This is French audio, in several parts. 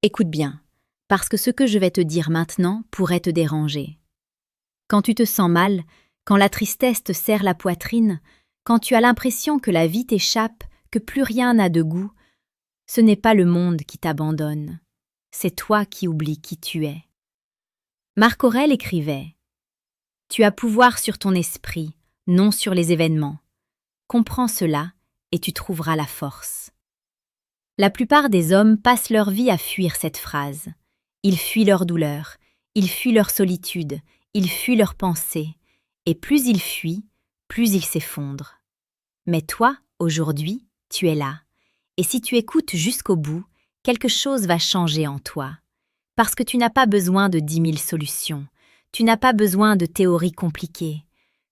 Écoute bien, parce que ce que je vais te dire maintenant pourrait te déranger. Quand tu te sens mal, quand la tristesse te serre la poitrine, quand tu as l'impression que la vie t'échappe, que plus rien n'a de goût, ce n'est pas le monde qui t'abandonne, c'est toi qui oublies qui tu es. Marc Aurèle écrivait « Tu as pouvoir sur ton esprit, non sur les événements. Comprends cela et tu trouveras la force. » La plupart des hommes passent leur vie à fuir cette phrase. Ils fuient leur douleur, ils fuient leur solitude, ils fuient leurs pensées, et plus ils fuient, plus ils s'effondrent. Mais toi, aujourd'hui, tu es là, et si tu écoutes jusqu'au bout, quelque chose va changer en toi. Parce que tu n'as pas besoin de 10 000 solutions, tu n'as pas besoin de théories compliquées,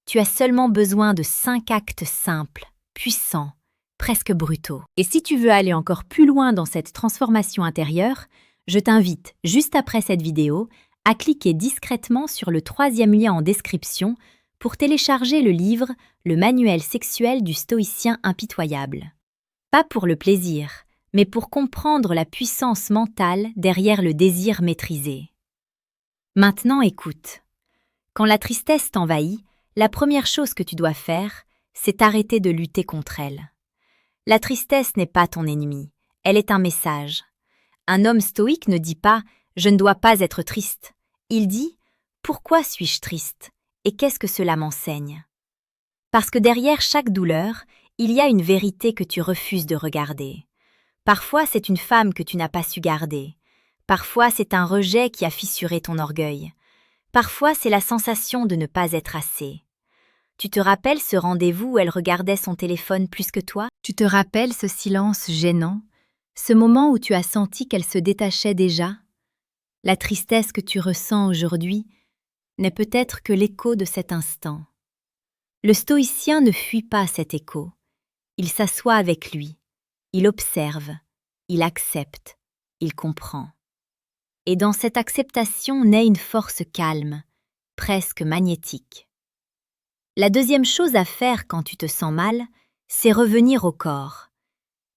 tu as seulement besoin de 5 actes simples, puissants, presque brutaux. Et si tu veux aller encore plus loin dans cette transformation intérieure, je t'invite, juste après cette vidéo, à cliquer discrètement sur le 3e lien en description pour télécharger le livre « Le manuel sexuel du stoïcien impitoyable ». Pas pour le plaisir, mais pour comprendre la puissance mentale derrière le désir maîtrisé. Maintenant écoute. Quand la tristesse t'envahit, la première chose que tu dois faire, c'est arrêter de lutter contre elle. La tristesse n'est pas ton ennemi, elle est un message. Un homme stoïque ne dit pas « je ne dois pas être triste ». Il dit « pourquoi suis-je triste et qu'est-ce que cela m'enseigne ?» Parce que derrière chaque douleur, il y a une vérité que tu refuses de regarder. Parfois, c'est une femme que tu n'as pas su garder. Parfois, c'est un rejet qui a fissuré ton orgueil. Parfois, c'est la sensation de ne pas être assez. Tu te rappelles ce rendez-vous où elle regardait son téléphone plus que toi? Tu te rappelles ce silence gênant? Ce moment où tu as senti qu'elle se détachait déjà? La tristesse que tu ressens aujourd'hui n'est peut-être que l'écho de cet instant. Le stoïcien ne fuit pas cet écho. Il s'assoit avec lui, il observe, il accepte, il comprend. Et dans cette acceptation naît une force calme, presque magnétique. La deuxième chose à faire quand tu te sens mal, c'est revenir au corps.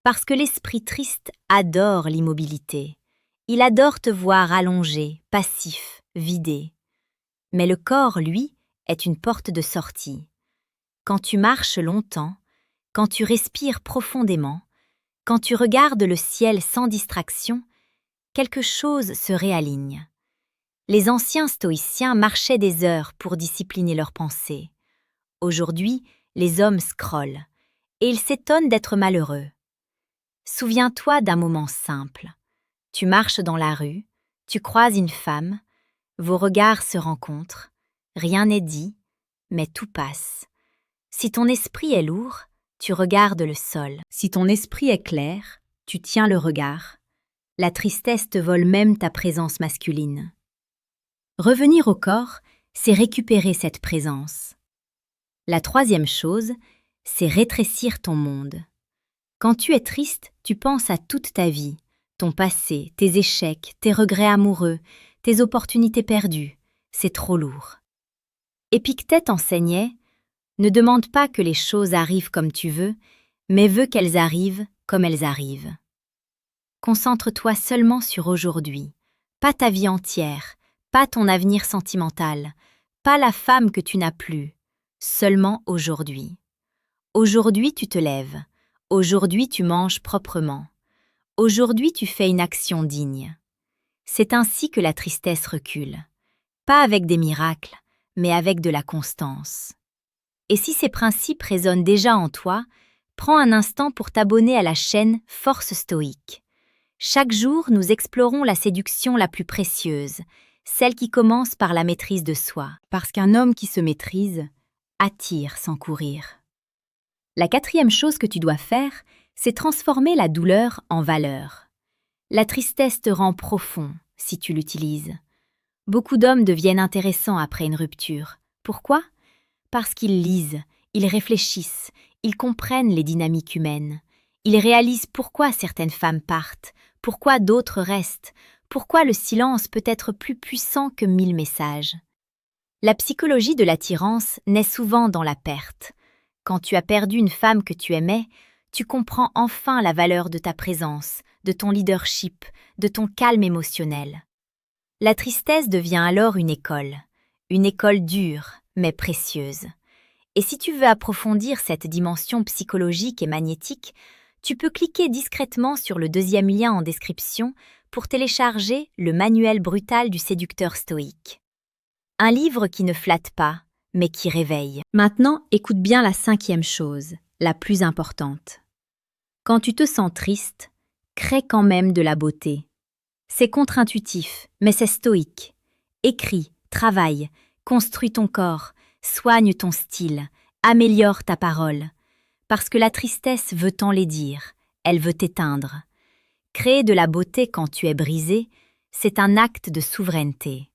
Parce que l'esprit triste adore l'immobilité. Il adore te voir allongé, passif, vidé. Mais le corps, lui, est une porte de sortie. Quand tu marches longtemps, quand tu respires profondément, quand tu regardes le ciel sans distraction, quelque chose se réaligne. Les anciens stoïciens marchaient des heures pour discipliner leurs pensées. Aujourd'hui, les hommes scrollent, et ils s'étonnent d'être malheureux. Souviens-toi d'un moment simple. Tu marches dans la rue, tu croises une femme, vos regards se rencontrent, rien n'est dit, mais tout passe. Si ton esprit est lourd, tu regardes le sol. Si ton esprit est clair, tu tiens le regard. La tristesse te vole même ta présence masculine. Revenir au corps, c'est récupérer cette présence. La troisième chose, c'est rétrécir ton monde. Quand tu es triste, tu penses à toute ta vie, ton passé, tes échecs, tes regrets amoureux, tes opportunités perdues. C'est trop lourd. Épictète enseignait « Ne demande pas que les choses arrivent comme tu veux, mais veux qu'elles arrivent comme elles arrivent. » Concentre-toi seulement sur aujourd'hui, pas ta vie entière, pas ton avenir sentimental, pas la femme que tu n'as plus, seulement aujourd'hui. Aujourd'hui tu te lèves, aujourd'hui tu manges proprement, aujourd'hui tu fais une action digne. C'est ainsi que la tristesse recule, pas avec des miracles, mais avec de la constance. Et si ces principes résonnent déjà en toi, prends un instant pour t'abonner à la chaîne Force Stoïque. Chaque jour, nous explorons la séduction la plus précieuse, celle qui commence par la maîtrise de soi, parce qu'un homme qui se maîtrise attire sans courir. La quatrième chose que tu dois faire, c'est transformer la douleur en valeur. La tristesse te rend profond si tu l'utilises. Beaucoup d'hommes deviennent intéressants après une rupture. Pourquoi ? Parce qu'ils lisent, ils réfléchissent, ils comprennent les dynamiques humaines. Ils réalisent pourquoi certaines femmes partent, pourquoi d'autres restent, pourquoi le silence peut être plus puissant que 1000 messages. La psychologie de l'attirance naît souvent dans la perte. Quand tu as perdu une femme que tu aimais, tu comprends enfin la valeur de ta présence, de ton leadership, de ton calme émotionnel. La tristesse devient alors une école dure, mais précieuse. Et si tu veux approfondir cette dimension psychologique et magnétique, tu peux cliquer discrètement sur le deuxième lien en description pour télécharger le Manuel brutal du séducteur stoïque. Un livre qui ne flatte pas, mais qui réveille. Maintenant, écoute bien la cinquième chose, la plus importante. Quand tu te sens triste, crée quand même de la beauté. C'est contre-intuitif, mais c'est stoïque. Écris, travaille, construis ton corps, soigne ton style, améliore ta parole. Parce que la tristesse veut t'enlaidir, elle veut t'éteindre. Créer de la beauté quand tu es brisé, c'est un acte de souveraineté.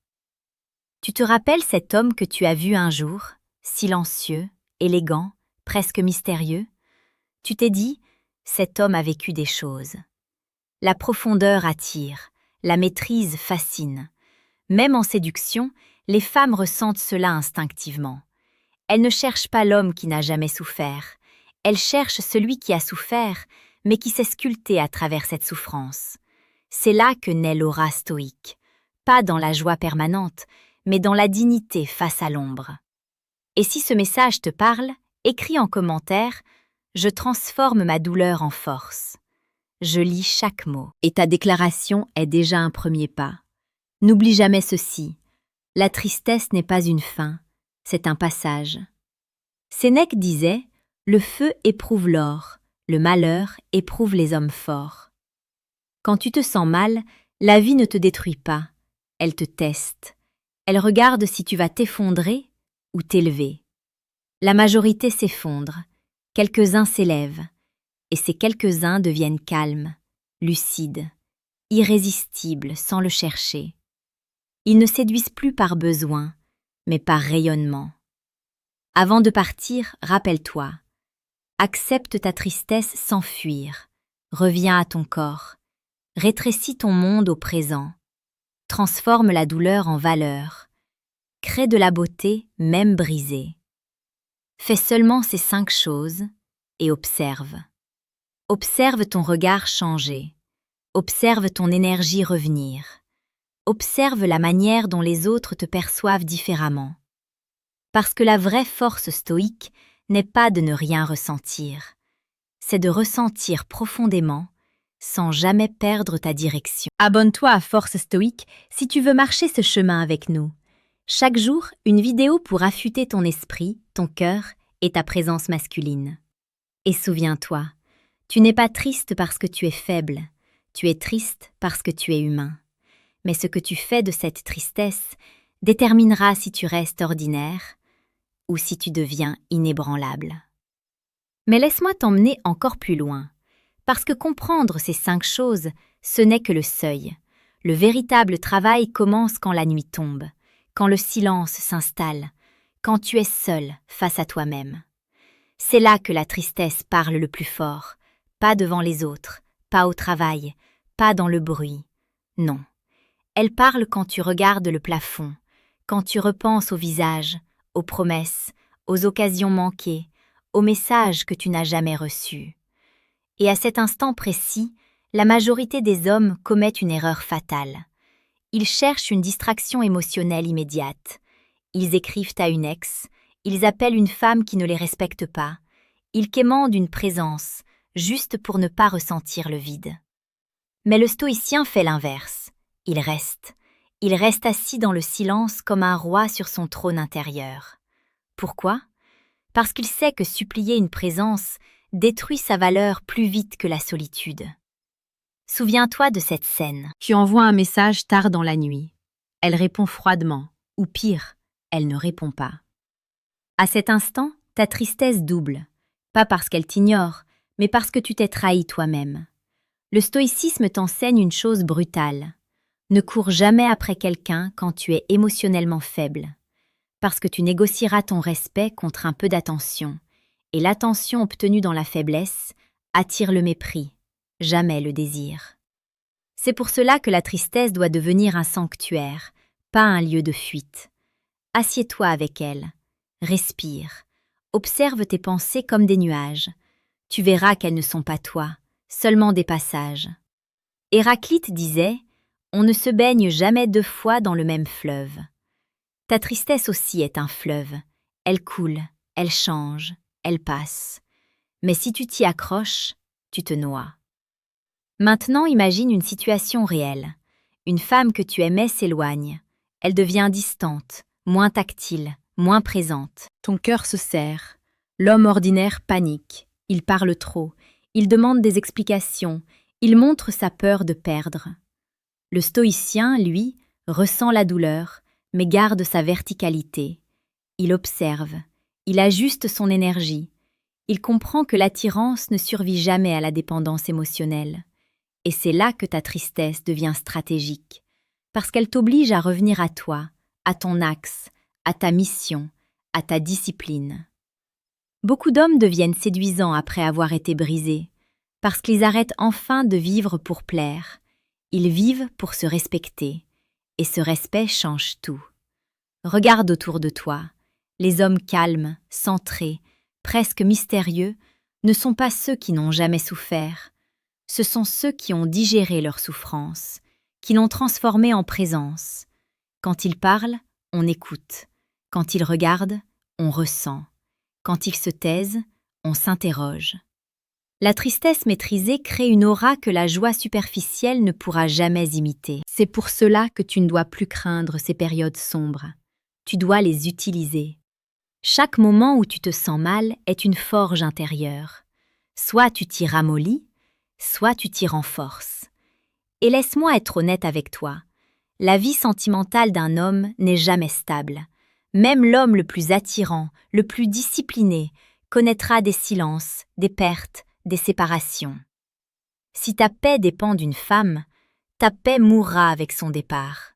Tu te rappelles cet homme que tu as vu un jour, silencieux, élégant, presque mystérieux? Tu t'es dit, cet homme a vécu des choses. La profondeur attire, la maîtrise fascine. Même en séduction, les femmes ressentent cela instinctivement. Elles ne cherchent pas l'homme qui n'a jamais souffert. Elles cherchent celui qui a souffert, mais qui s'est sculpté à travers cette souffrance. C'est là que naît l'aura stoïque. Pas dans la joie permanente, mais dans la dignité face à l'ombre. Et si ce message te parle, écris en commentaire « Je transforme ma douleur en force ». Je lis chaque mot. Et ta déclaration est déjà un premier pas. N'oublie jamais ceci. La tristesse n'est pas une fin, c'est un passage. Sénèque disait « Le feu éprouve l'or, le malheur éprouve les hommes forts ». Quand tu te sens mal, la vie ne te détruit pas, elle te teste. Elle regarde si tu vas t'effondrer ou t'élever. La majorité s'effondre, quelques-uns s'élèvent, et ces quelques-uns deviennent calmes, lucides, irrésistibles sans le chercher. Ils ne séduisent plus par besoin, mais par rayonnement. Avant de partir, rappelle-toi, accepte ta tristesse sans fuir, reviens à ton corps, rétrécis ton monde au présent, transforme la douleur en valeur, crée de la beauté même brisée. Fais seulement ces 5 choses et observe. Observe ton regard changer, observe ton énergie revenir, observe la manière dont les autres te perçoivent différemment. Parce que la vraie force stoïque n'est pas de ne rien ressentir, c'est de ressentir profondément sans jamais perdre ta direction. Abonne-toi à Force Stoïque si tu veux marcher ce chemin avec nous. Chaque jour, une vidéo pour affûter ton esprit, ton cœur et ta présence masculine. Et souviens-toi, tu n'es pas triste parce que tu es faible, tu es triste parce que tu es humain. Mais ce que tu fais de cette tristesse déterminera si tu restes ordinaire ou si tu deviens inébranlable. Mais laisse-moi t'emmener encore plus loin. Parce que comprendre ces 5 choses, ce n'est que le seuil. Le véritable travail commence quand la nuit tombe, quand le silence s'installe, quand tu es seul face à toi-même. C'est là que la tristesse parle le plus fort, pas devant les autres, pas au travail, pas dans le bruit. Non. Elle parle quand tu regardes le plafond, quand tu repenses au visage, aux promesses, aux occasions manquées, aux messages que tu n'as jamais reçus. Et à cet instant précis, la majorité des hommes commettent une erreur fatale. Ils cherchent une distraction émotionnelle immédiate. Ils écrivent à une ex, ils appellent une femme qui ne les respecte pas, ils quémandent une présence, juste pour ne pas ressentir le vide. Mais le stoïcien fait l'inverse. Il reste assis dans le silence comme un roi sur son trône intérieur. Pourquoi? Parce qu'il sait que supplier une présence détruit sa valeur plus vite que la solitude. Souviens-toi de cette scène. Tu envoies un message tard dans la nuit. Elle répond froidement, ou pire, elle ne répond pas. À cet instant, ta tristesse double, pas parce qu'elle t'ignore, mais parce que tu t'es trahi toi-même. Le stoïcisme t'enseigne une chose brutale. Ne cours jamais après quelqu'un quand tu es émotionnellement faible, parce que tu négocieras ton respect contre un peu d'attention, et l'attention obtenue dans la faiblesse attire le mépris, jamais le désir. C'est pour cela que la tristesse doit devenir un sanctuaire, pas un lieu de fuite. Assieds-toi avec elle, respire, observe tes pensées comme des nuages. Tu verras qu'elles ne sont pas toi, seulement des passages. Héraclite disait « On ne se baigne jamais deux fois dans le même fleuve ». Ta tristesse aussi est un fleuve. Elle coule, elle change, elle passe. Mais si tu t'y accroches, tu te noies. Maintenant, imagine une situation réelle. Une femme que tu aimais s'éloigne. Elle devient distante, moins tactile, moins présente. Ton cœur se serre. L'homme ordinaire panique. Il parle trop. Il demande des explications. Il montre sa peur de perdre. Le stoïcien, lui, ressent la douleur, mais garde sa verticalité. Il observe. Il ajuste son énergie. Il comprend que l'attirance ne survit jamais à la dépendance émotionnelle. Et c'est là que ta tristesse devient stratégique, parce qu'elle t'oblige à revenir à toi, à ton axe, à ta mission, à ta discipline. Beaucoup d'hommes deviennent séduisants après avoir été brisés, parce qu'ils arrêtent enfin de vivre pour plaire. Ils vivent pour se respecter, et ce respect change tout. Regarde autour de toi. Les hommes calmes, centrés, presque mystérieux, ne sont pas ceux qui n'ont jamais souffert. Ce sont ceux qui ont digéré leur souffrance, qui l'ont transformée en présence. Quand ils parlent, on écoute. Quand ils regardent, on ressent. Quand ils se taisent, on s'interroge. La tristesse maîtrisée crée une aura que la joie superficielle ne pourra jamais imiter. C'est pour cela que tu ne dois plus craindre ces périodes sombres. Tu dois les utiliser. Chaque moment où tu te sens mal est une forge intérieure. Soit tu t'y ramollis, soit tu t'y renforces. Et laisse-moi être honnête avec toi. La vie sentimentale d'un homme n'est jamais stable. Même l'homme le plus attirant, le plus discipliné, connaîtra des silences, des pertes, des séparations. Si ta paix dépend d'une femme, ta paix mourra avec son départ.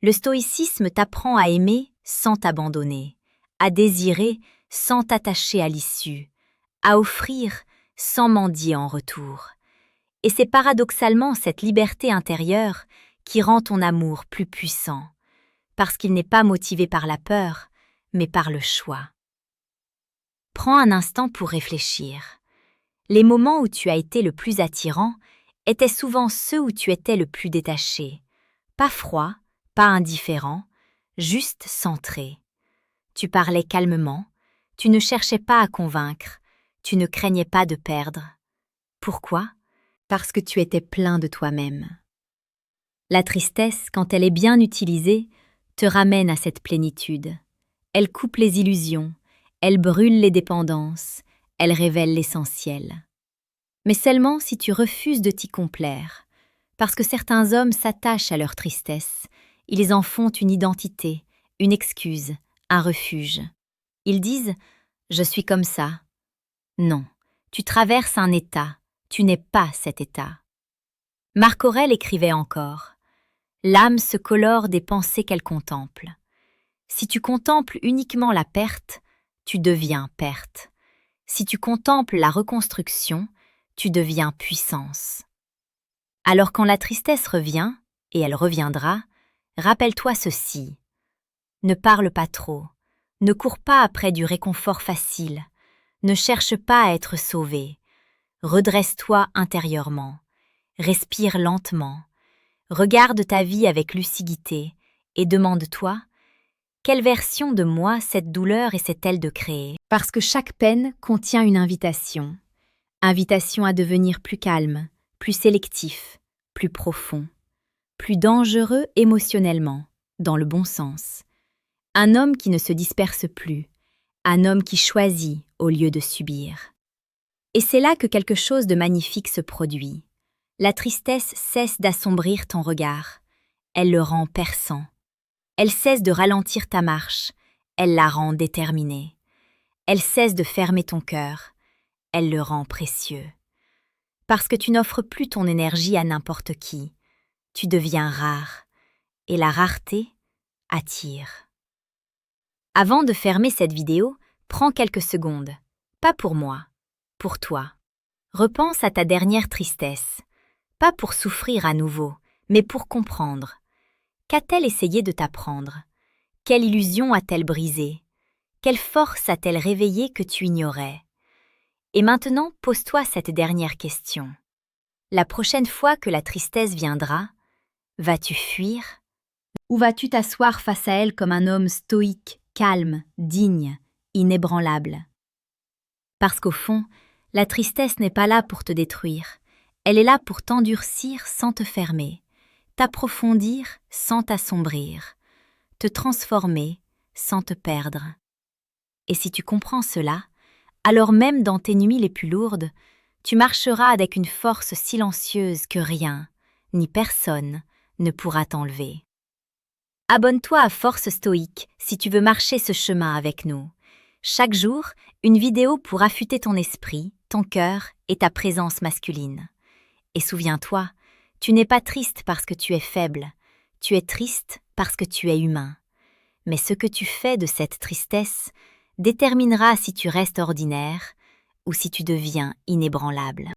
Le stoïcisme t'apprend à aimer sans t'abandonner, à désirer sans t'attacher à l'issue, à offrir sans mendier en retour. Et c'est paradoxalement cette liberté intérieure qui rend ton amour plus puissant, parce qu'il n'est pas motivé par la peur, mais par le choix. Prends un instant pour réfléchir. Les moments où tu as été le plus attirant étaient souvent ceux où tu étais le plus détaché. Pas froid, pas indifférent, juste centré. Tu parlais calmement, tu ne cherchais pas à convaincre, tu ne craignais pas de perdre. Pourquoi ? Parce que tu étais plein de toi-même. La tristesse, quand elle est bien utilisée, te ramène à cette plénitude. Elle coupe les illusions, elle brûle les dépendances, elle révèle l'essentiel. Mais seulement si tu refuses de t'y complaire, parce que certains hommes s'attachent à leur tristesse, ils en font une identité, une excuse, un refuge. Ils disent « je suis comme ça ». Non, tu traverses un état, tu n'es pas cet état. Marc Aurèle écrivait encore « L'âme se colore des pensées qu'elle contemple. Si tu contemples uniquement la perte, tu deviens perte. Si tu contemples la reconstruction, tu deviens puissance. » Alors quand la tristesse revient, et elle reviendra, rappelle-toi ceci. Ne parle pas trop, ne cours pas après du réconfort facile, ne cherche pas à être sauvé. Redresse-toi intérieurement, respire lentement, regarde ta vie avec lucidité et demande-toi quelle version de moi cette douleur essaie-t-elle de créer ? Parce que chaque peine contient une invitation. Invitation à devenir plus calme, plus sélectif, plus profond, plus dangereux émotionnellement, dans le bon sens. Un homme qui ne se disperse plus, un homme qui choisit au lieu de subir. Et c'est là que quelque chose de magnifique se produit. La tristesse cesse d'assombrir ton regard, elle le rend perçant. Elle cesse de ralentir ta marche, elle la rend déterminée. Elle cesse de fermer ton cœur, elle le rend précieux. Parce que tu n'offres plus ton énergie à n'importe qui, tu deviens rare, et la rareté attire. Avant de fermer cette vidéo, prends quelques secondes, pas pour moi, pour toi. Repense à ta dernière tristesse, pas pour souffrir à nouveau, mais pour comprendre. Qu'a-t-elle essayé de t'apprendre ? Quelle illusion a-t-elle brisée ? Quelle force a-t-elle réveillée que tu ignorais ? Et maintenant, pose-toi cette dernière question. La prochaine fois que la tristesse viendra, vas-tu fuir? Ou vas-tu t'asseoir face à elle comme un homme stoïque, calme, digne, inébranlable? Parce qu'au fond, la tristesse n'est pas là pour te détruire, elle est là pour t'endurcir sans te fermer, t'approfondir sans t'assombrir, te transformer sans te perdre. Et si tu comprends cela, alors même dans tes nuits les plus lourdes, tu marcheras avec une force silencieuse que rien, ni personne, ne pourra t'enlever. Abonne-toi à Force Stoïque si tu veux marcher ce chemin avec nous. Chaque jour, une vidéo pour affûter ton esprit, ton cœur et ta présence masculine. Et souviens-toi, tu n'es pas triste parce que tu es faible, tu es triste parce que tu es humain. Mais ce que tu fais de cette tristesse déterminera si tu restes ordinaire ou si tu deviens inébranlable.